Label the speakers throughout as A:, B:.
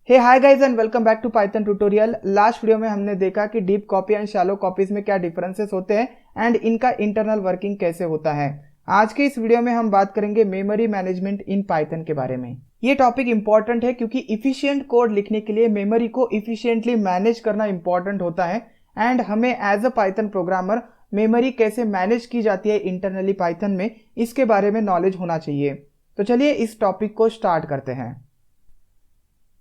A: Hey hi guys and welcome back to Python tutorial. Last video में हमने देखा कि deep copy and shallow copies में क्या डिफरेंसेस होते हैं एंड इनका इंटरनल वर्किंग कैसे होता है। आज के इस वीडियो में हम बात करेंगे मेमोरी मैनेजमेंट इन पाइथन के बारे में। ये टॉपिक इंपॉर्टेंट है क्योंकि इफिशिएंट कोड लिखने के लिए मेमोरी को इफिशिएंटली मैनेज करना इंपॉर्टेंट होता है एंड हमें as a Python programmer memory कैसे मैनेज की जाती है इंटरनली पाइथन में, इसके बारे में नॉलेज होना चाहिए। तो चलिए इस टॉपिक को स्टार्ट करते हैं।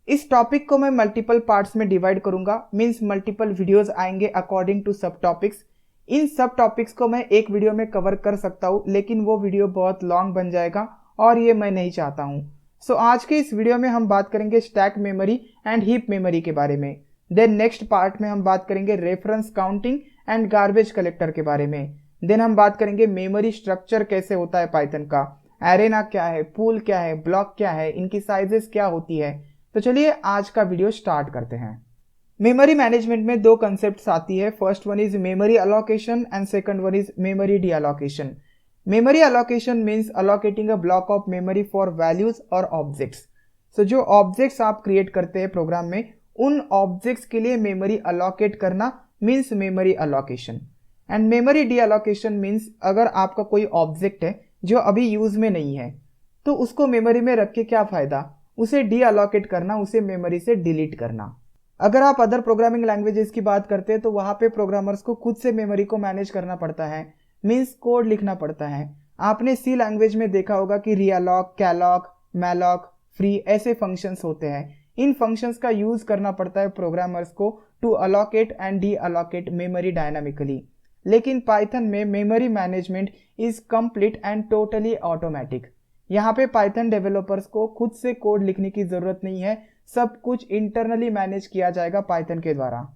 A: इस टॉपिक को मैं मल्टीपल पार्ट्स में डिवाइड करूंगा, मींस मल्टीपल वीडियोस आएंगे अकॉर्डिंग टू सब टॉपिक्स। इन सब टॉपिक्स को मैं एक वीडियो में कवर कर सकता हूं, लेकिन वो वीडियो बहुत लॉन्ग बन जाएगा और ये मैं नहीं चाहता हूं। सो आज के इस वीडियो में हम बात करेंगे stack memory and heap memory के बारे में। देन नेक्स्ट पार्ट में हम बात करेंगे reference counting and garbage collector के बारे में। देन हम बात करेंगे मेमोरी स्ट्रक्चर कैसे होता है पाइथन का, एरेना क्या है, पूल क्या है, ब्लॉक क्या है, इनकी साइजेस क्या होती है। तो चलिए आज का वीडियो स्टार्ट करते हैं। मेमोरी मैनेजमेंट में दो कंसेप्ट्स आती है। First one is memory allocation and second one is memory D allocation. Memory allocation means allocating a block of memory for values और ऑब्जेक्ट्स। सो जो ऑब्जेक्ट्स आप क्रिएट करते हैं प्रोग्राम में, उन ऑब्जेक्ट्स के लिए मेमोरी अलोकेट करना means memory allocation. And memory D allocation means अगर आपका कोई ऑब्जेक्ट है जो अभी यूज में नहीं है, तो उसको मेमोरी में रख के क्या फायदा, उसे डी अलोकेट करना, उसे मेमोरी से डिलीट करना। अगर आप अदर प्रोग्रामिंग लैंग्वेजेस की बात करते हैं तो वहां पे प्रोग्रामर्स को खुद से मेमोरी को मैनेज करना पड़ता है, मींस कोड लिखना पड़ता है। आपने सी लैंग्वेज में देखा होगा कि रियलॉक, कैलॉक, मैलॉक, फ्री ऐसे फंक्शंस होते हैं। इन फंक्शंस का यूज करना पड़ता है प्रोग्रामर्स को to allocate and deallocate memory dynamically. लेकिन पाइथन में memory management is complete and totally automatic. यहाँ पे पाइथन डेवलपर्स को खुद से कोड लिखने की जरूरत नहीं है, सब कुछ इंटरनली मैनेज किया जाएगा पाइथन के द्वारा।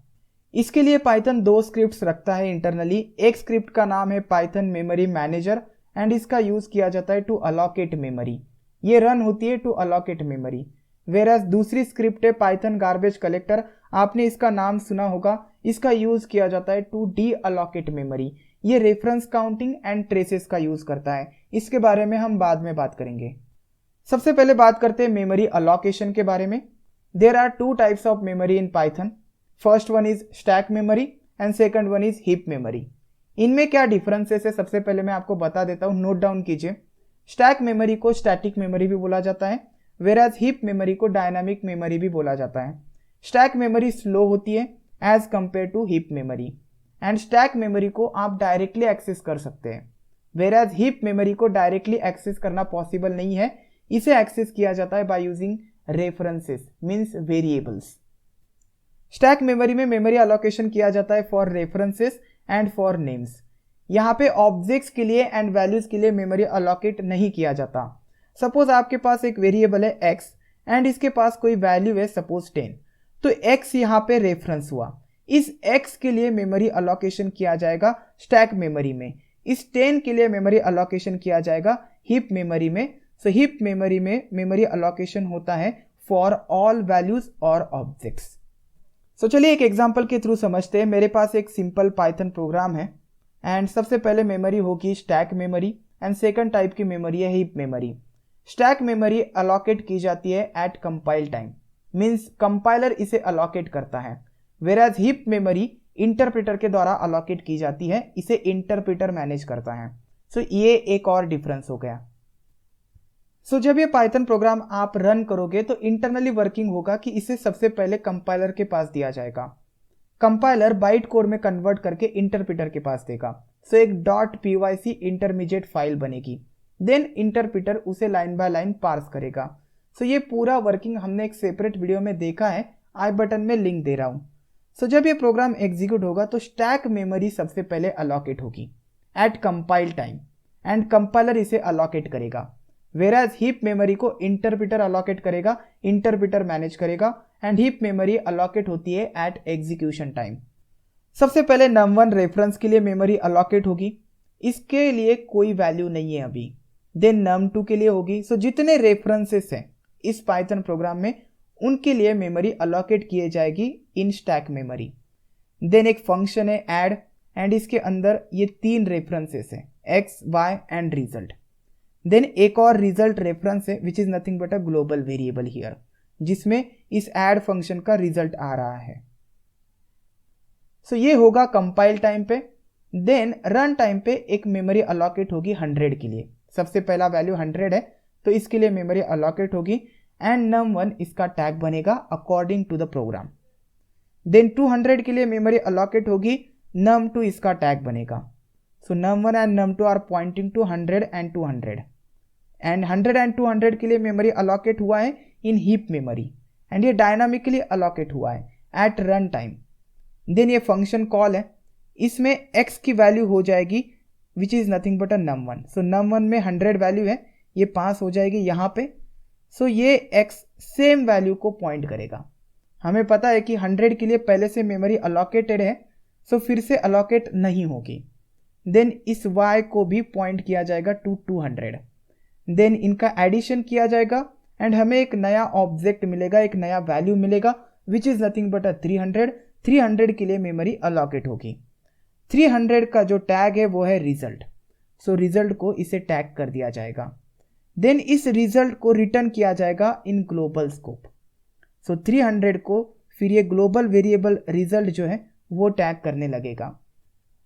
A: इसके लिए पाइथन दो स्क्रिप्ट्स रखता है इंटरनली। एक स्क्रिप्ट का नाम है पाइथन मेमोरी मैनेजर एंड इसका यूज किया जाता है टू अलोकेट मेमोरी। ये रन होती है टू अलोकेट मेमोरी। वेराज दूसरी स्क्रिप्ट है पाइथन गार्बेज कलेक्टर। आपने इसका नाम सुना होगा। इसका यूज किया जाता है टू डी अलोकेट मेमोरी। ये रेफरेंस काउंटिंग एंड ट्रेसेस का यूज करता है। इसके बारे में हम बाद में बात करेंगे। सबसे पहले बात करते हैं मेमोरी अलोकेशन के बारे में। There are two types of memory in Python. First one is stack memory and second one is heap memory. इनमें क्या डिफरेंसेस है सबसे पहले मैं आपको बता देता हूं, नोट डाउन कीजिए। स्टैक मेमोरी को स्टैटिक मेमोरी भी बोला जाता है, वेराज हीप मेमोरी को डायनामिक मेमोरी भी बोला जाता है। स्टैक मेमोरी स्लो होती है as compare to heap memory and stack memory को आप डायरेक्टली एक्सेस कर सकते हैं, वेराज हीप मेमोरी को डायरेक्टली एक्सेस करना पॉसिबल नहीं है। इसे एक्सेस किया जाता है by using references means variables. Stack memory में मेमोरी अलोकेशन किया जाता है for references and for names. यहाँ पे ऑब्जेक्ट्स के लिए एंड वैल्यूज के लिए मेमोरी अलोकेट नहीं किया जाता। सपोज आपके पास एक वेरिएबल है x एंड इसके पास कोई वैल्यू है सपोज 10, तो x यहाँ पे रेफरेंस हुआ। इस x के लिए मेमोरी अलोकेशन किया जाएगा स्टैक मेमोरी में। इस 10 के लिए मेमोरी अलोकेशन किया जाएगा हीप मेमोरी में। सो हीप मेमोरी में मेमोरी अलोकेशन होता है फॉर ऑल वैल्यूज और ऑब्जेक्ट्स। सो चलिए एक एग्जांपल के थ्रू समझते हैं। मेरे पास एक सिंपल पाइथन प्रोग्राम है एंड सबसे पहले मेमोरी होगी stack memory and second type की मेमोरी है heap memory. Stack memory allocate की जाती है eight compile time, means compiler इसे अलोकेट करता है। वेराज हीप मेमोरी इंटरप्रेटर के द्वारा अलोकेट की जाती है, इसे इंटरप्रेटर मैनेज करता है। सो ये एक और डिफरेंस हो गया। सो जब ये पाइथन प्रोग्राम आप रन करोगे तो इंटरनली वर्किंग होगा कि इसे सबसे पहले कंपाइलर के पास दिया जाएगा। कंपाइलर बाइट कोड में कन्वर्ट करके इंटरप्रेटर के पास देगा। सो एक .pyc इंटरमीडिएट फाइल बनेगी। देन इंटरप्रेटर उसे लाइन बाय लाइन पार्स करेगा। सो ये पूरा वर्किंग हमने एक सेपरेट वीडियो में देखा है, आई बटन में लिंक दे रहा हूं। सो जब ये प्रोग्राम एग्जीक्यूट होगा तो स्टैक मेमोरी सबसे पहले अलोकेट होगी eight compile time and compiler इसे अलोकेट करेगा। वेराज हीप मेमोरी को इंटरप्रेटर अलोकेट करेगा, इंटरप्रेटर मैनेज करेगा एंड हीप मेमोरी अलोकेट होती है एट एग्जीक्यूशन टाइम। सबसे पहले num1 रेफरेंस के लिए मेमोरी अलोकेट होगी, इसके लिए कोई वैल्यू नहीं है अभी। देन num2 के लिए होगी। सो जितने रेफरेंसेस हैं इस पाइथन प्रोग्राम में, उनके लिए मेमोरी अलोकेट किए जाएगी इन स्टैक मेमोरी। देन एक फंक्शन है ऐड एंड इसके अंदर ये 3 रेफरेंसेस हैं x, y and result. Then एक और रिजल्ट रेफरेंस है which is nothing but a global variable here. जिसमें इस ऐड फंक्शन का रिजल्ट आ रहा है। सो ये होगा कंपाइल टाइम पे। देन रन टाइम पे एक मेमोरी अलॉकेट होगी 100 के लिए। सबसे पहला वैल्यू 100 है तो इसके लिए मेमोरी अलॉकेट होगी एंड num1 इसका टैग बनेगा according to the program. Then 200 के लिए मेमोरी अलॉकेट होगी, num2 इसका टैग बनेगा। So num1 and num2 are pointing to 100 and 200 and 100 and 200 के लिए मेमोरी अलॉकेट हुआ है इन हीप मेमोरी एंड ये डायनामिकली अलॉकेट हुआ है एट रन टाइम। देन ये फंक्शन कॉल है, इसमें x की वैल्यू हो जाएगी which is nothing but a num1। So num1 में 100 वैल्यू है, ये पास हो जाएगी यहाँ पे। सो ये x सेम वैल्यू को पॉइंट करेगा। हमें पता है कि 100 के लिए पहले से मेमोरी अलॉकेटेड है, सो फिर से अलॉकेट नहीं होगी। देन इस y को भी पॉइंट किया जाएगा टू 200। देन इनका एडिशन किया जाएगा एंड हमें एक नया ऑब्जेक्ट मिलेगा, एक नया वैल्यू मिलेगा विच इज़ नथिंग बट अ 300। 300 के लिए मेमोरी अलॉकेट होगी। 300 का जो टैग है वो है रिजल्ट। सो रिजल्ट को इसे टैग कर दिया जाएगा। देन इस रिजल्ट को रिटर्न किया जाएगा इन ग्लोबल स्कोप। सो 300 को फिर ये ग्लोबल वेरिएबल रिजल्ट जो है वो टैग करने लगेगा।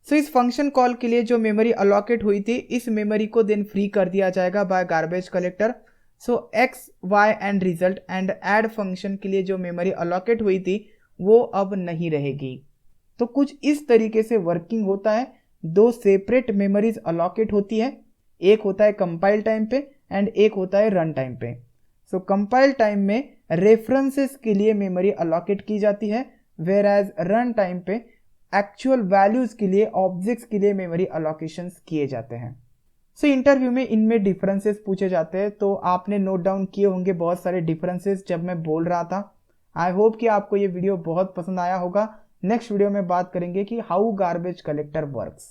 A: सो इस फंक्शन कॉल के लिए जो मेमोरी अलॉकेट हुई थी इस मेमोरी को देन फ्री कर दिया जाएगा by garbage collector. So x y and result and add function के लिए जो मेमोरी अलॉकेट हुई थी वो अब नहीं रहेगी। तो कुछ इस तरीके से वर्किंग होता है। दो सेपरेट मेमोरीज अलॉकेट होती है, एक होता है कंपाइल टाइम पे एंड एक होता है रन टाइम पे। सो कंपाइल टाइम में रेफरेंसेस के लिए मेमोरी अलॉकेट की जाती है, वेयर एज रन टाइम पे एक्चुअल वैल्यूज के लिए, ऑब्जेक्ट्स के लिए मेमोरी अलॉकेशंस किए जाते हैं। सो इंटरव्यू में इनमें डिफरेंसेस पूछे जाते हैं, तो आपने नोट डाउन किए होंगे बहुत सारे डिफरेंसेस जब मैं बोल रहा था। आई होप कि आपको ये वीडियो बहुत पसंद आया होगा। नेक्स्ट वीडियो में बात करेंगे कि हाउ गार्बेज कलेक्टर वर्क्स।